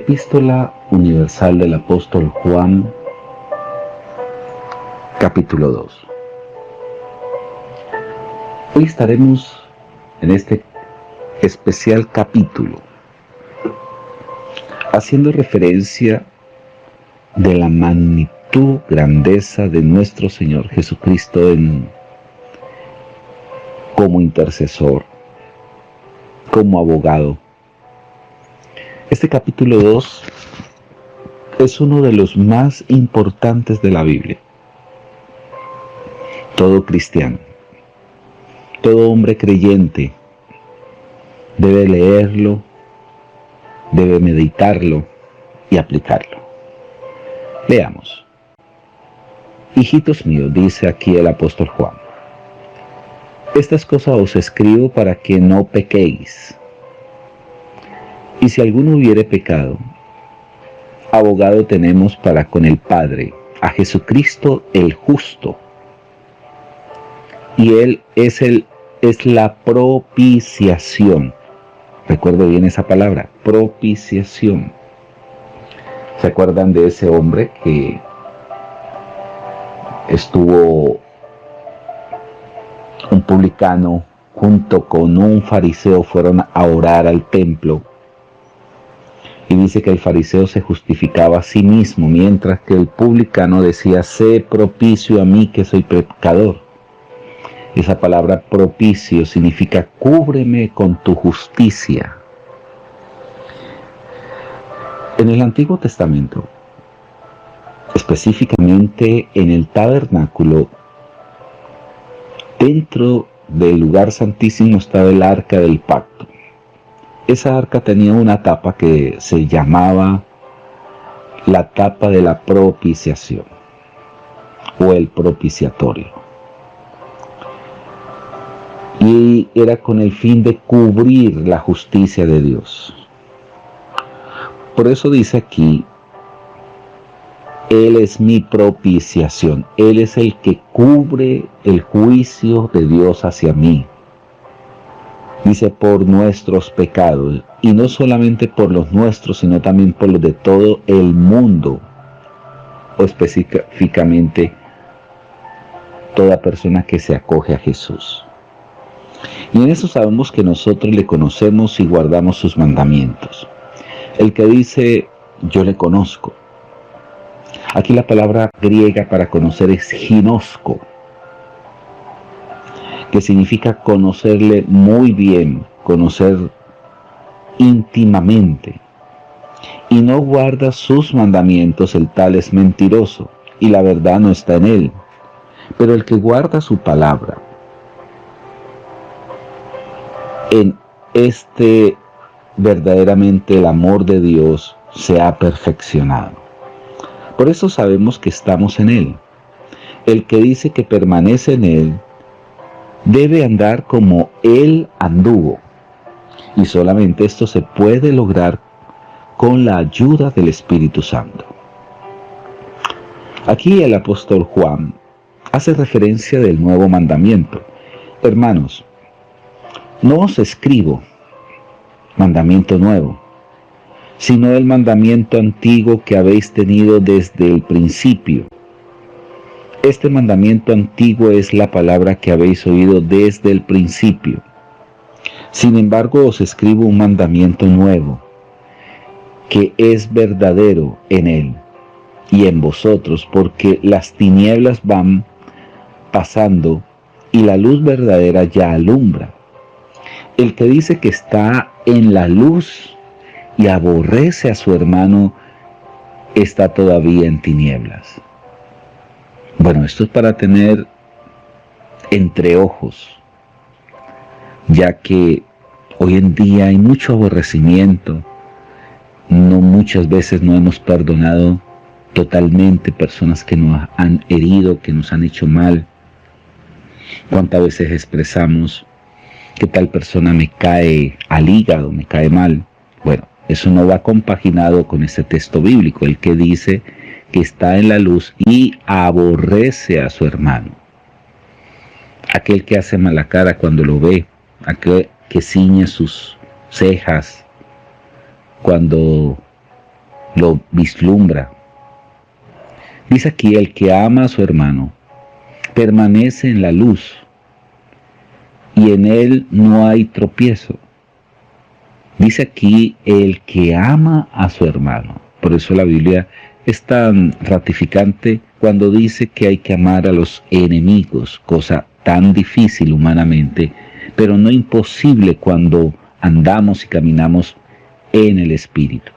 Epístola Universal del Apóstol Juan, capítulo 2. Hoy estaremos en este especial capítulo haciendo referencia de la magnitud, grandeza de nuestro Señor Jesucristo como intercesor, como abogado. Este capítulo 2 es uno de los más importantes de la Biblia. Todo cristiano, todo hombre creyente debe leerlo, debe meditarlo y aplicarlo. Leamos. Hijitos míos, dice aquí el apóstol Juan, estas cosas os escribo para que no pequéis. Y si alguno hubiere pecado, abogado tenemos para con el Padre, a Jesucristo el justo. Y Él es la propiciación. Recuerdo bien esa palabra, propiciación. ¿Se acuerdan de ese hombre que estuvo un publicano junto con un fariseo, fueron a orar al templo? Y dice que el fariseo se justificaba a sí mismo, mientras que el publicano decía, sé propicio a mí que soy pecador. Esa palabra propicio significa cúbreme con tu justicia. En el Antiguo Testamento, específicamente en el tabernáculo, dentro del lugar santísimo estaba el arca del pacto. Esa arca tenía una tapa que se llamaba la tapa de la propiciación o el propiciatorio. Y era con el fin de cubrir la justicia de Dios. Por eso dice aquí, Él es mi propiciación. Él es el que cubre el juicio de Dios hacia mí. Dice, por nuestros pecados, y no solamente por los nuestros, sino también por los de todo el mundo, o específicamente toda persona que se acoge a Jesús. Y en eso sabemos que nosotros le conocemos y guardamos sus mandamientos. El que dice, yo le conozco. Aquí la palabra griega para conocer es ginosko, que significa conocerle muy bien, conocer íntimamente. Y no guarda sus mandamientos, el tal es mentiroso, y la verdad no está en él. Pero el que guarda su palabra, en este verdaderamente el amor de Dios se ha perfeccionado. Por eso sabemos que estamos en Él. El que dice que permanece en Él debe andar como Él anduvo. Y solamente esto se puede lograr con la ayuda del Espíritu Santo. Aquí el apóstol Juan hace referencia del nuevo mandamiento. Hermanos, no os escribo mandamiento nuevo, sino el mandamiento antiguo que habéis tenido desde el principio. Este mandamiento antiguo es la palabra que habéis oído desde el principio. Sin embargo, os escribo un mandamiento nuevo, que es verdadero en él y en vosotros, porque las tinieblas van pasando y la luz verdadera ya alumbra. El que dice que está en la luz y aborrece a su hermano, está todavía en tinieblas. Bueno, esto es para tener entre ojos, ya que hoy en día hay mucho aborrecimiento. Muchas veces no hemos perdonado totalmente personas que nos han herido, que nos han hecho mal. ¿Cuántas veces expresamos que tal persona me cae al hígado, me cae mal? Bueno, eso no va compaginado con este texto bíblico, el que dice que está en la luz y aborrece a su hermano. Aquel que hace mala cara cuando lo ve, aquel que ciñe sus cejas cuando lo vislumbra. Dice aquí, el que ama a su hermano permanece en la luz y en él no hay tropiezo. Dice aquí, el que ama a su hermano. Por eso la Biblia es tan ratificante cuando dice que hay que amar a los enemigos, cosa tan difícil humanamente, pero no imposible cuando andamos y caminamos en el Espíritu.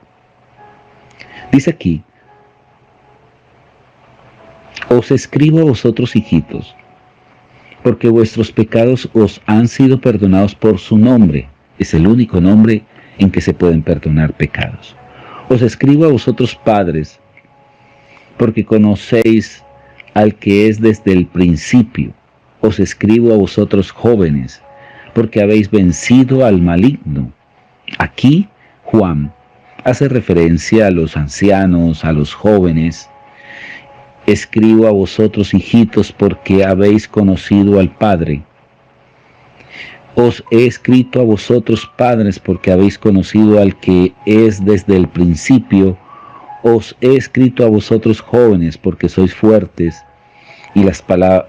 Dice aquí, os escribo a vosotros, hijitos, porque vuestros pecados os han sido perdonados por su nombre. Es el único nombre en que se pueden perdonar pecados. Os escribo a vosotros, padres, porque conocéis al que es desde el principio. Os escribo a vosotros, jóvenes, porque habéis vencido al maligno. Aquí Juan hace referencia a los ancianos, a los jóvenes. Escribo a vosotros, hijitos, porque habéis conocido al Padre. Os he escrito a vosotros, padres, porque habéis conocido al que es desde el principio. Os he escrito a vosotros, jóvenes, porque sois fuertes, y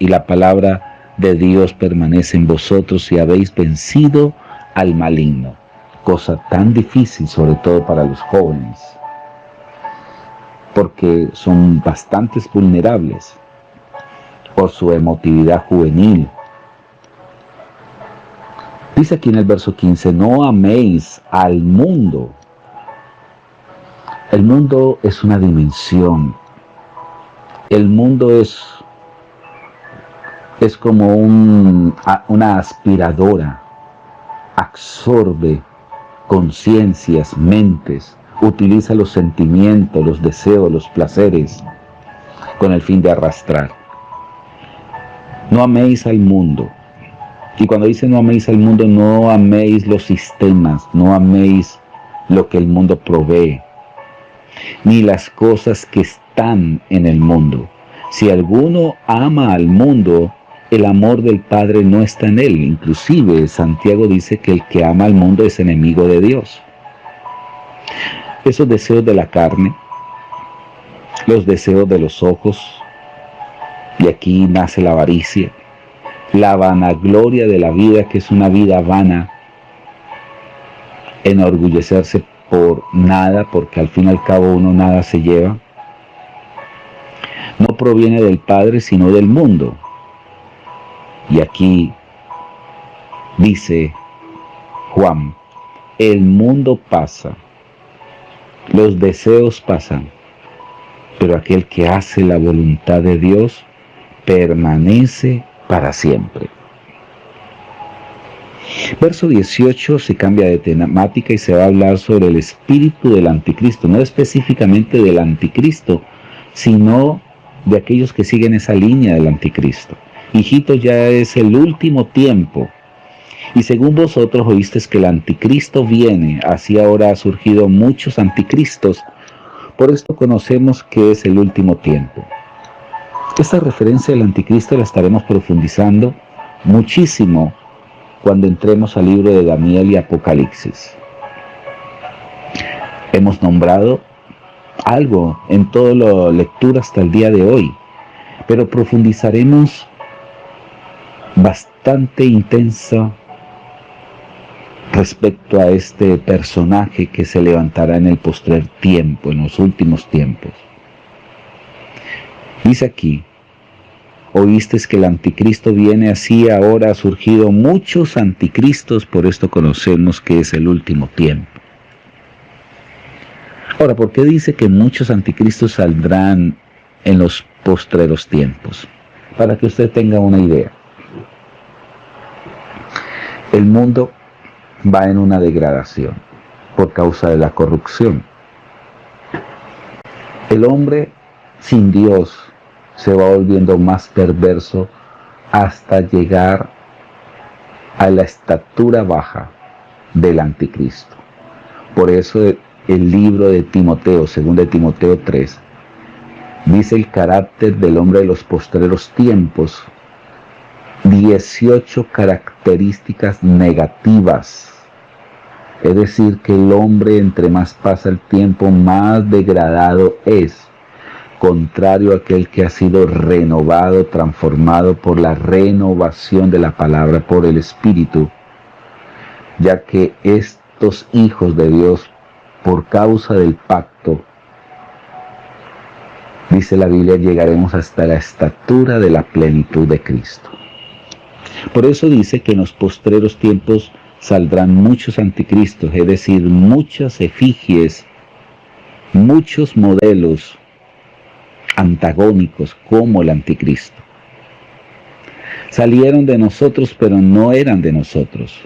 la palabra de Dios permanece en vosotros y habéis vencido al maligno. Cosa tan difícil, sobre todo para los jóvenes, porque son bastante vulnerables por su emotividad juvenil. Dice aquí en el verso 15, no améis al mundo. El mundo es una dimensión. El mundo es como una aspiradora. Absorbe conciencias, mentes, utiliza los sentimientos, los deseos, los placeres, con el fin de arrastrar. No améis al mundo. Y cuando dice no améis al mundo, no améis los sistemas, no améis lo que el mundo provee, ni las cosas que están en el mundo. Si alguno ama al mundo, el amor del Padre no está en él. Inclusive Santiago dice que el que ama al mundo es enemigo de Dios. Esos deseos de la carne, los deseos de los ojos, y aquí nace la avaricia, la vanagloria de la vida, que es una vida vana, enorgullecerse por nada, porque al fin y al cabo uno nada se lleva, no proviene del Padre sino del mundo. Y aquí dice Juan, el mundo pasa, los deseos pasan, pero aquel que hace la voluntad de Dios permanece para siempre. Verso 18 se cambia de temática y se va a hablar sobre el espíritu del anticristo, no específicamente del anticristo, sino de aquellos que siguen esa línea del anticristo. Hijitos, ya es el último tiempo, y según vosotros oísteis que el anticristo viene, así ahora ha surgido muchos anticristos, por esto conocemos que es el último tiempo. Esta referencia del anticristo la estaremos profundizando muchísimo cuando entremos al libro de Daniel y Apocalipsis. Hemos nombrado algo en toda la lectura hasta el día de hoy, pero profundizaremos bastante intensa respecto a este personaje que se levantará en el postrer tiempo, en los últimos tiempos. Dice aquí, oísteis que el anticristo viene, así ahora ha surgido muchos anticristos, por esto conocemos que es el último tiempo. Ahora, ¿por qué dice que muchos anticristos saldrán en los postreros tiempos? Para que usted tenga una idea. El mundo va en una degradación por causa de la corrupción. El hombre sin Dios se va volviendo más perverso hasta llegar a la estatura baja del anticristo. Por eso el libro de Timoteo, 2 de Timoteo 3, dice el carácter del hombre de los postreros tiempos, 18 características negativas Es decir, que el hombre, entre más pasa el tiempo, más degradado es, contrario a aquel que ha sido renovado, transformado por la renovación de la palabra, por el Espíritu, ya que estos hijos de Dios, por causa del pacto, dice la Biblia, llegaremos hasta la estatura de la plenitud de Cristo. Por eso dice que en los postreros tiempos saldrán muchos anticristos, es decir, muchas efigies, muchos modelos antagónicos como el anticristo. Salieron de nosotros, pero no eran de nosotros,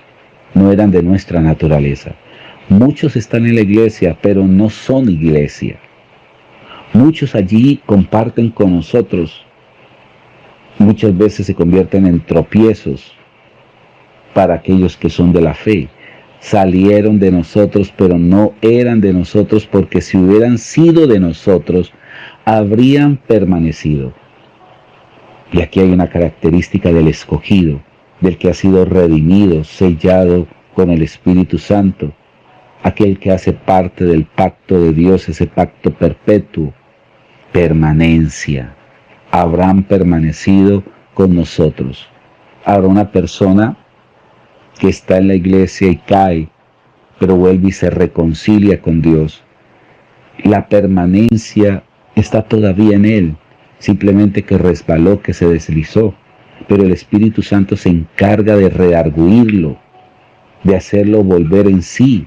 no eran de nuestra naturaleza. Muchos están en la iglesia, pero no son iglesia. Muchos allí comparten con nosotros, muchas veces se convierten en tropiezos para aquellos que son de la fe. Salieron de nosotros, pero no eran de nosotros, porque si hubieran sido de nosotros, habrían permanecido. Y aquí hay una característica del escogido, del que ha sido redimido, sellado con el Espíritu Santo, aquel que hace parte del pacto de Dios, ese pacto perpetuo, permanencia. Habrán permanecido con nosotros. Habrá una persona que está en la iglesia y cae, pero vuelve y se reconcilia con Dios. La permanencia está todavía en él, simplemente que resbaló, que se deslizó, pero el Espíritu Santo se encarga de redarguirlo, de hacerlo volver en sí.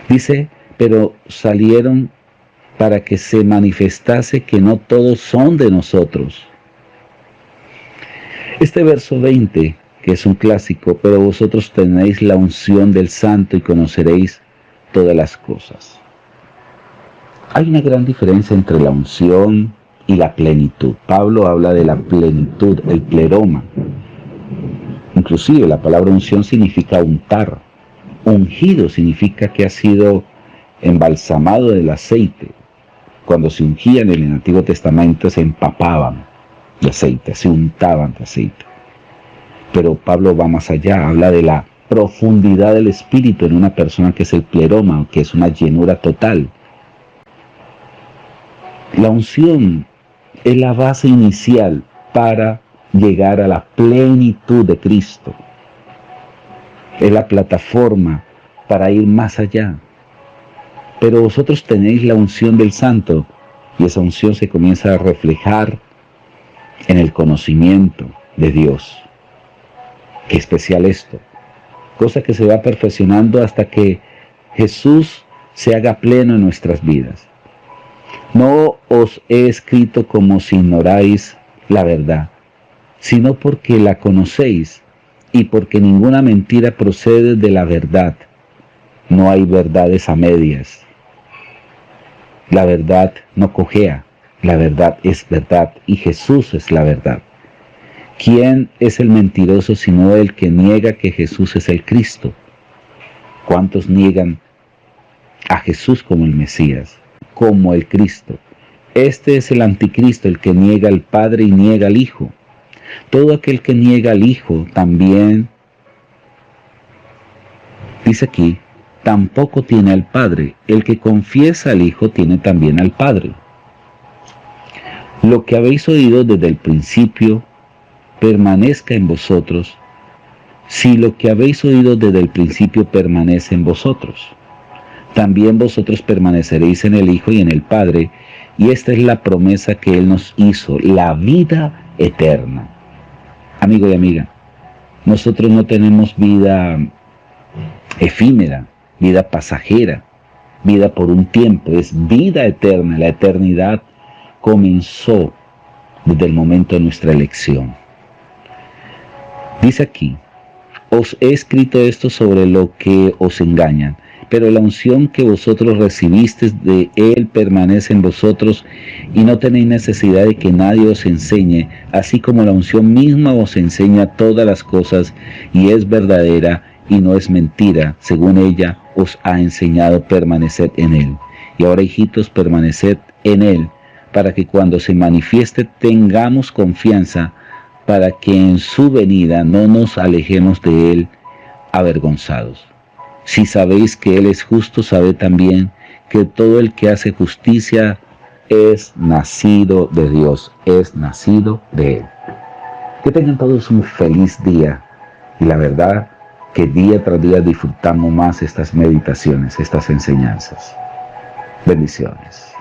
Dice, pero salieron para que se manifestase que no todos son de nosotros. Este verso 20, que es un clásico, pero vosotros tenéis la unción del Santo y conoceréis todas las cosas. Hay una gran diferencia entre la unción y la plenitud. Pablo habla de la plenitud, el pleroma. Inclusive la palabra unción significa untar. Ungido significa que ha sido embalsamado del aceite. Cuando se ungían en el Antiguo Testamento se empapaban de aceite, se untaban de aceite. Pero Pablo va más allá, habla de la profundidad del Espíritu en una persona que es el pleroma, que es una llenura total. La unción es la base inicial para llegar a la plenitud de Cristo. Es la plataforma para ir más allá. Pero vosotros tenéis la unción del Santo, y esa unción se comienza a reflejar en el conocimiento de Dios. Qué especial esto. Cosa que se va perfeccionando hasta que Jesús se haga pleno en nuestras vidas. No os he escrito como si ignoráis la verdad, sino porque la conocéis y porque ninguna mentira procede de la verdad. No hay verdades a medias. La verdad no cojea, la verdad es verdad y Jesús es la verdad. ¿Quién es el mentiroso sino el que niega que Jesús es el Cristo? ¿Cuántos niegan a Jesús como el Mesías, como el Cristo? Este es el anticristo, el que niega al Padre y niega al Hijo. Todo aquel que niega al Hijo también, dice aquí, tampoco tiene al Padre. El que confiesa al Hijo tiene también al Padre. Lo que habéis oído desde el principio permanezca en vosotros, si lo que habéis oído desde el principio permanece en vosotros. También vosotros permaneceréis en el Hijo y en el Padre, y esta es la promesa que Él nos hizo, la vida eterna. Amigo y amiga, nosotros no tenemos vida efímera, vida pasajera, vida por un tiempo, es vida eterna. La eternidad comenzó desde el momento de nuestra elección. Dice aquí, os he escrito esto sobre lo que os engañan, pero la unción que vosotros recibisteis de Él permanece en vosotros y no tenéis necesidad de que nadie os enseñe, así como la unción misma os enseña todas las cosas y es verdadera y no es mentira, según ella os ha enseñado, permaneced en Él. Y ahora, hijitos, permaneced en Él, para que cuando se manifieste tengamos confianza, para que en su venida no nos alejemos de Él avergonzados. Si sabéis que Él es justo, sabed también que todo el que hace justicia es nacido de Dios, es nacido de Él. Que tengan todos un feliz día y la verdad que día tras día disfrutamos más estas meditaciones, estas enseñanzas. Bendiciones.